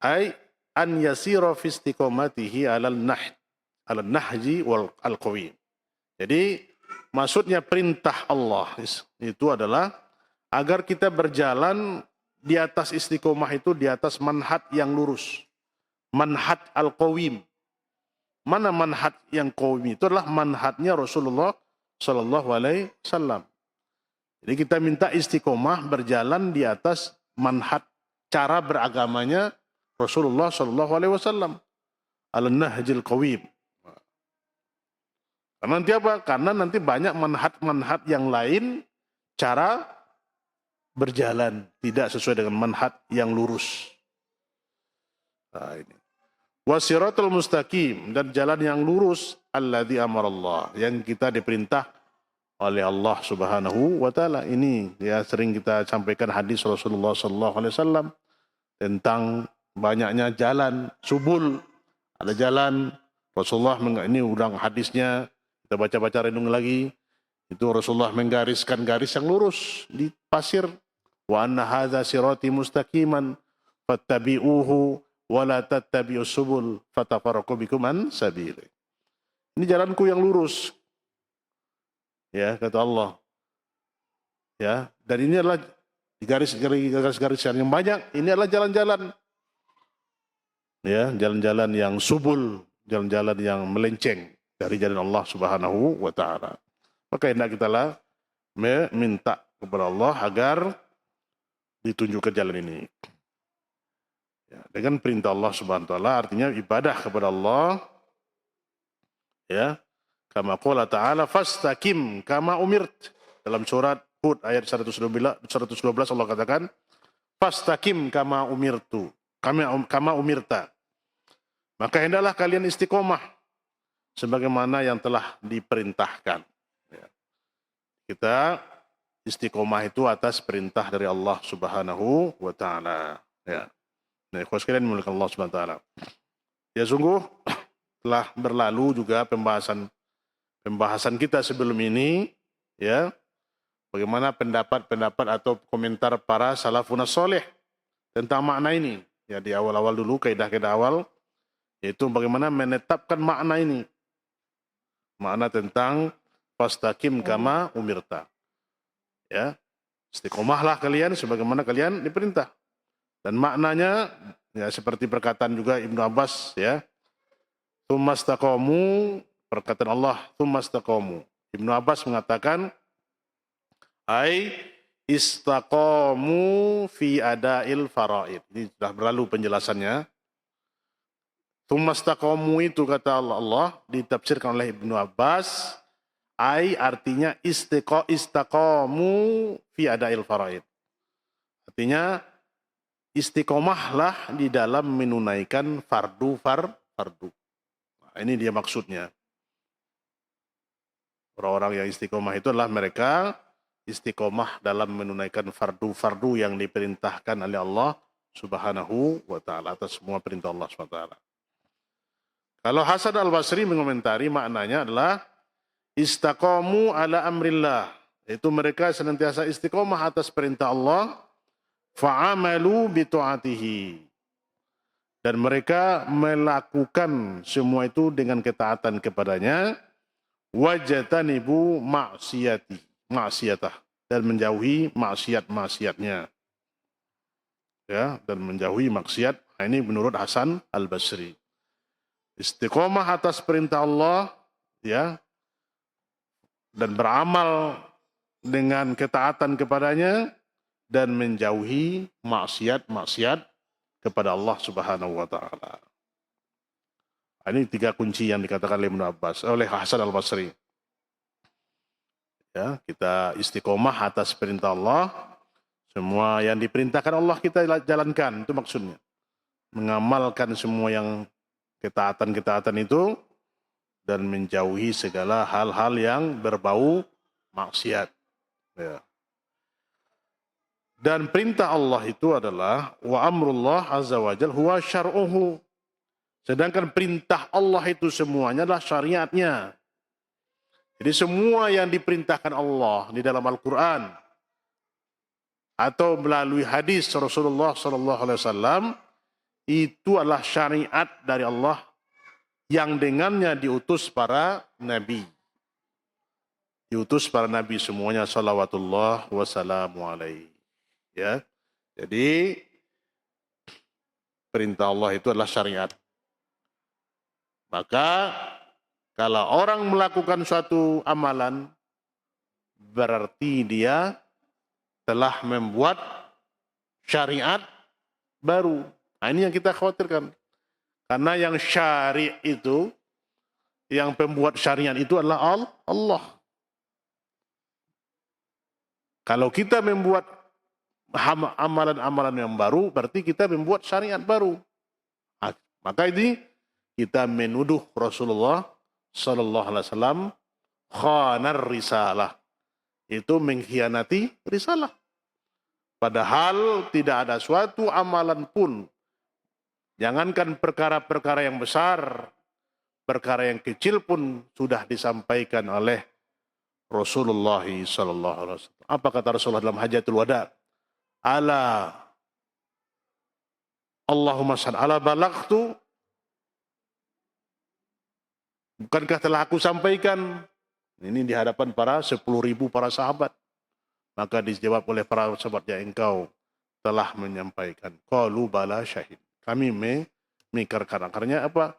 Ai an yasira fi istiqomatihi alal nahji wal al-qawim. Jadi maksudnya perintah Allah itu adalah agar kita berjalan di atas istiqomah itu, di atas manhaj yang lurus. Manhaj al-qawim. Mana manhaj yang qawim? Itu adalah manhajnya Rasulullah sallallahu alaihi wasallam. Jadi kita minta istiqomah berjalan di atas manhaj cara beragamanya Rasulullah sallallahu alaihi wasallam. Al-nahjil qawim. Karena nanti apa? Karena nanti banyak manhaj-manhaj yang lain cara berjalan tidak sesuai dengan manhaj yang lurus. Nah, ini. Wasiratul mustaqim, dan jalan yang lurus alladzi amarallah, yang kita diperintah oleh Allah Subhanahu wa taala. Ini ya sering kita sampaikan hadis Rasulullah sallallahu alaihi wasallam tentang banyaknya jalan subul. Ada jalan Rasulullah, ini ulang hadisnya, kita baca-baca renung lagi. Itu Rasulullah menggariskan garis yang lurus di pasir. Wa anna hadza sirati mustaqiman fattabi'uhu wa la tattabi'us subul fatafarraqu bikum an sabili. Ini jalanku yang lurus. Ya, kata Allah. Ya, dan ini adalah garis-garis yang banyak, ini adalah jalan-jalan. Ya, jalan-jalan yang subul, jalan-jalan yang melenceng dari jalan Allah Subhanahu wa taala. Maka hendak kita lah meminta kepada Allah agar ditunjukkan jalan ini. Ya, dengan perintah Allah Subhanahu wa taala artinya ibadah kepada Allah. Ya. Kama qala ta'ala fastaqim kama umirt. Dalam surat Hud ayat 112 Allah katakan fastaqim kama umirtu. Kama umirta. Maka hendaklah kalian istiqomah sebagaimana yang telah diperintahkan. Ya. Kita istiqomah itu atas perintah dari Allah Subhanahu wa taala. Ya. Nah, ikhwas sekalian dimuliakan Allah Subhanahu wa taala. Ya sungguh telah berlalu juga pembahasan kita sebelum ini, ya, bagaimana pendapat atau komentar para salafun saleh tentang makna ini. Ya, di awal-awal dulu, kaidah-kaidah awal, yaitu bagaimana menetapkan makna ini. Makna tentang fastaqim kama umirta. Ya, istiqomahlah kalian sebagaimana kalian diperintah. Dan maknanya, ya seperti perkataan juga Ibnu Abbas, ya, tsumastaqamu, perkataan Allah, tsumastaqamu. Ibnu Abbas mengatakan, ai istaqamu fi adail faraid. Ini sudah berlalu penjelasannya. Tsumastaqamu itu kata Allah ditafsirkan oleh Ibnu Abbas, ai artinya istaqamu fi adail faraid. Artinya istiqomahlah di dalam menunaikan fardu. Nah, ini dia maksudnya. Orang-orang yang istiqomah itu adalah mereka istiqomah dalam menunaikan fardu yang diperintahkan oleh Allah Subhanahu wa ta'ala atas semua perintah Allah Subhanahu wa ta'ala. Kalau Hasan al-Basri mengomentari maknanya adalah istaqamu ala amrillah. Itu mereka senantiasa istiqomah atas perintah Allah. Fa'amalu bitu'atihi. Dan mereka melakukan semua itu dengan ketaatan kepadanya. Wajatanibu maksiatah. Dan menjauhi maksiat-maksiatnya. Ya, dan menjauhi maksiat. Ini menurut Hasan al-Basri. Istiqomah atas perintah Allah, ya, dan beramal dengan ketaatan kepadanya dan menjauhi maksiat kepada Allah Subhanahu wa taala. Ini 3 kunci yang dikatakan oleh Hasan al-Basri. Ya, kita istiqomah atas perintah Allah, semua yang diperintahkan Allah kita jalankan, itu maksudnya. Mengamalkan semua yang ketaatan itu dan menjauhi segala hal-hal yang berbau maksiat. Ya. Dan perintah Allah itu adalah wa amrullah azza wa jalla huwa syar'uhu. Sedangkan perintah Allah itu semuanya adalah syariatnya. Jadi semua yang diperintahkan Allah di dalam Al-Quran atau melalui hadis Rasulullah SAW itu adalah syariat dari Allah yang dengannya diutus para nabi. Diutus para nabi semuanya salawatullah wassalamu alaihi. Ya. Jadi perintah Allah itu adalah syariat. Maka kalau orang melakukan suatu amalan berarti dia telah membuat syariat baru. Nah, ini yang kita khawatirkan. Karena yang syari' itu, yang pembuat syariat itu adalah Allah. Kalau kita membuat amalan-amalan yang baru, berarti kita membuat syariat baru. Maka ini kita menuduh Rasulullah Sallallahu Alaihi Wasallam khanar risalah. Itu mengkhianati risalah. Padahal tidak ada suatu amalan pun, jangankan perkara-perkara yang besar, perkara yang kecil pun sudah disampaikan oleh Rasulullah Sallallahu Alaihi Wasallam. Apa kata Rasulullah dalam Hajatul Wada? Ala Allahumma salli ala balaghtu. Bukankah telah aku sampaikan? Ini di hadapan para 10.000 para sahabat. Maka dijawab oleh para sahabat, ya engkau telah menyampaikan. Qalu bala syahid. Kami mengikrarkan. Akarnya apa?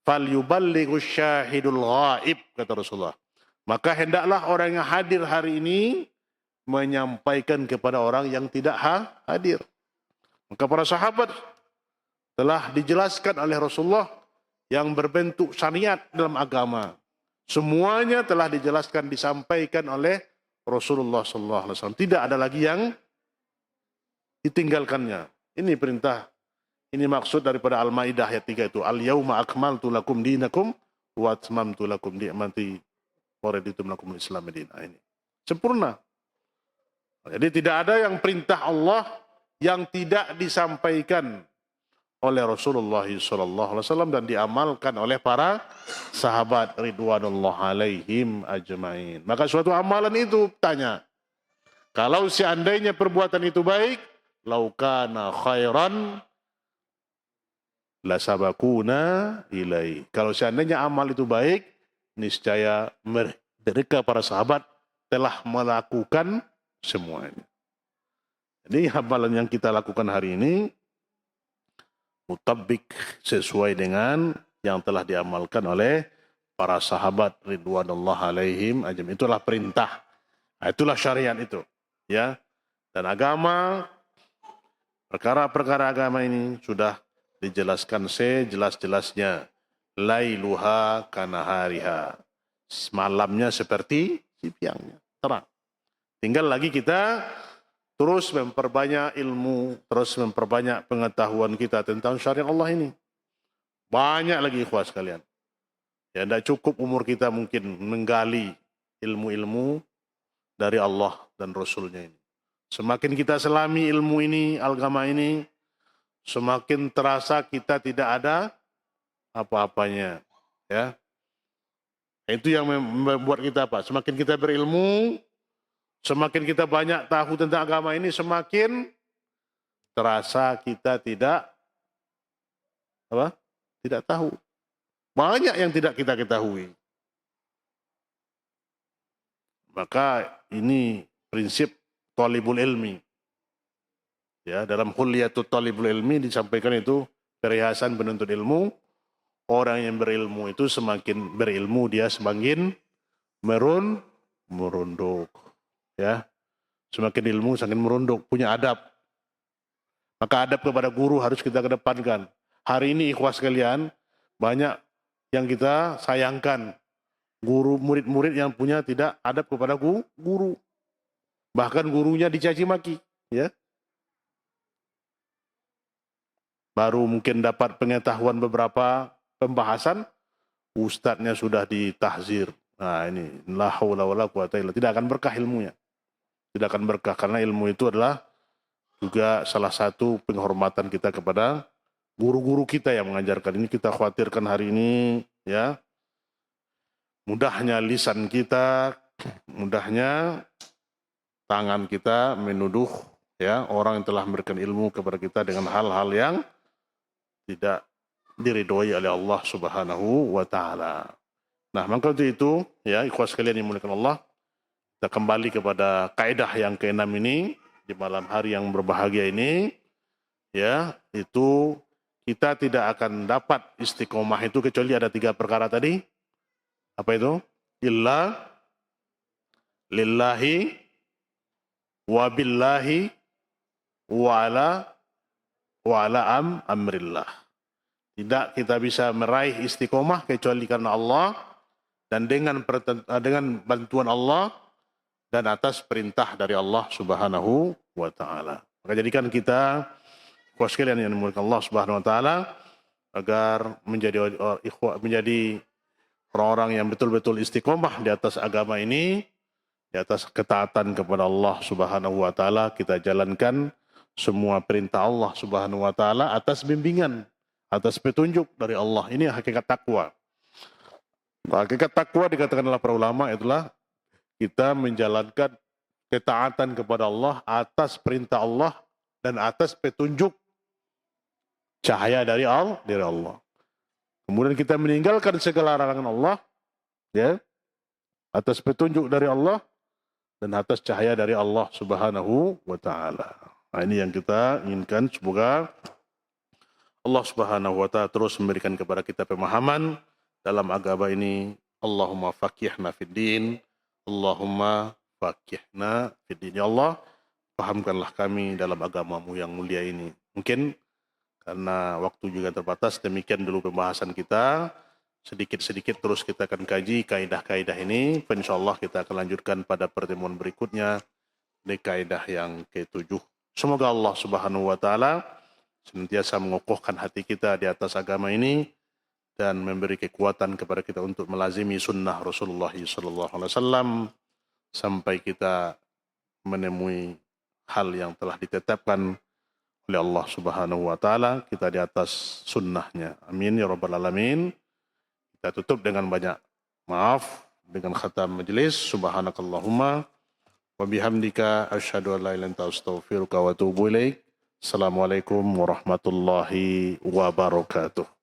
Fal yuballighu syahidul ghaib, kata Rasulullah. Maka hendaklah orang yang hadir hari ini menyampaikan kepada orang yang tidak hadir. Maka para sahabat telah dijelaskan oleh Rasulullah yang berbentuk syariat dalam agama. Semuanya telah dijelaskan, disampaikan oleh Rasulullah SAW. Tidak ada lagi yang ditinggalkannya. Ini perintah. Ini maksud daripada Al-Maidah ayat 3 itu. Al-yawma akmaltu lakum dinakum wa atmamtu lakum ni'mati wa raditu lakum al-Islam madinah. Ini sempurna. Jadi tidak ada yang perintah Allah yang tidak disampaikan oleh Rasulullah SAW dan diamalkan oleh para sahabat ridwanullah alaihim ajmain. Maka suatu amalan itu tanya, kalau seandainya perbuatan itu baik, laukana khairan lasabakuna ilai. Kalau seandainya amal itu baik, niscaya mereka para sahabat telah melakukan semuanya. Jadi amalan yang kita lakukan hari ini mutabik sesuai dengan yang telah diamalkan oleh para sahabat ridwanullah alaihim ajmain. Itulah perintah. Itulah syariat itu, ya. Dan agama, perkara-perkara agama ini sudah dijelaskan sejelas-jelasnya. Lailuha kanahariha. Malamnya seperti siangnya, terang. Tinggal lagi kita terus memperbanyak ilmu, terus memperbanyak pengetahuan kita tentang syariat Allah ini. Banyak lagi ikhwah sekalian. Ya, tidak cukup umur kita mungkin menggali ilmu-ilmu dari Allah dan Rasulnya ini. Semakin kita selami ilmu ini, agama ini, semakin terasa kita tidak ada apa-apanya. Ya, itu yang membuat kita apa? Semakin kita berilmu, semakin kita banyak tahu tentang agama ini, semakin terasa kita tidak apa? Tidak tahu. Banyak yang tidak kita ketahui. Maka ini prinsip talibul ilmi. Ya, dalam Khulyatul Talibul Ilmi disampaikan itu perhiasan penuntut ilmu. Orang yang berilmu itu semakin berilmu dia semakin merunduk. Ya, semakin ilmu semakin merunduk, punya adab. Maka adab kepada guru harus kita kedepankan. Hari ini ikhwah sekalian, banyak yang kita sayangkan. Guru, murid-murid yang punya tidak adab kepada guru. Bahkan gurunya dicaci maki. Ya. Baru mungkin dapat pengetahuan beberapa pembahasan, ustadznya sudah ditahzir. Nah ini, la haula wala quwata illa billah. Tidak akan berkah ilmunya. Tidak akan berkah, karena ilmu itu adalah juga salah satu penghormatan kita kepada guru-guru kita yang mengajarkan. Ini kita khawatirkan hari ini, ya. Mudahnya lisan kita, mudahnya tangan kita menuduh ya orang yang telah memberikan ilmu kepada kita dengan hal-hal yang tidak diridhoi oleh Allah Subhanahu wa taala. Nah, maka untuk itu ya ikhwah sekalian yang dimuliakan Allah, kita kembali kepada kaidah yang keenam ini di malam hari yang berbahagia ini, ya, itu kita tidak akan dapat istiqomah itu kecuali ada 3 perkara tadi. Apa itu? Illa lillahi wa billahi wa ala amrillah. Tidak kita bisa meraih istiqomah kecuali karena Allah dan dengan bantuan Allah dan atas perintah dari Allah Subhanahu wa taala. Maka jadikan kita ikhwah sekalian yang dimuliakan Allah Subhanahu wa taala agar menjadi orang-orang yang betul-betul istiqomah di atas agama ini, di atas ketaatan kepada Allah Subhanahu wa taala, kita jalankan semua perintah Allah Subhanahu wa taala atas bimbingan, atas petunjuk dari Allah. Ini hakikat takwa. Hakikat takwa dikatakan oleh para ulama itulah kita menjalankan ketaatan kepada Allah atas perintah Allah dan atas petunjuk cahaya dari Allah. Kemudian kita meninggalkan segala larangan Allah, ya, atas petunjuk dari Allah dan atas cahaya dari Allah Subhanahu wa taala. Nah, ini yang kita inginkan, semoga Allah Subhanahu wa taala terus memberikan kepada kita pemahaman dalam agama ini. Allahumma faqihna fid din, Allahumma faqihna fid din. Ya Allah, pahamkanlah kami dalam agamamu yang mulia ini. Mungkin karena waktu juga terbatas, demikian dulu pembahasan kita. Sedikit-sedikit terus kita akan kaji kaidah-kaidah ini. InsyaAllah kita akan lanjutkan pada pertemuan berikutnya di kaidah yang ke-7. Semoga Allah Subhanahu wa taala senantiasa mengokohkan hati kita di atas agama ini dan memberi kekuatan kepada kita untuk melazimi sunnah Rasulullah SAW sampai kita menemui hal yang telah ditetapkan oleh Allah Subhanahu wa taala, kita di atas sunnahnya. Amin ya rabbal alamin. Kita tutup dengan banyak maaf dengan khatam majelis. Subhanakallahumma wa bihamdika asyhadu an la ilaha illa anta astaghfiruka wa atubu ilaik. Assalamualaikum warahmatullahi wabarakatuh.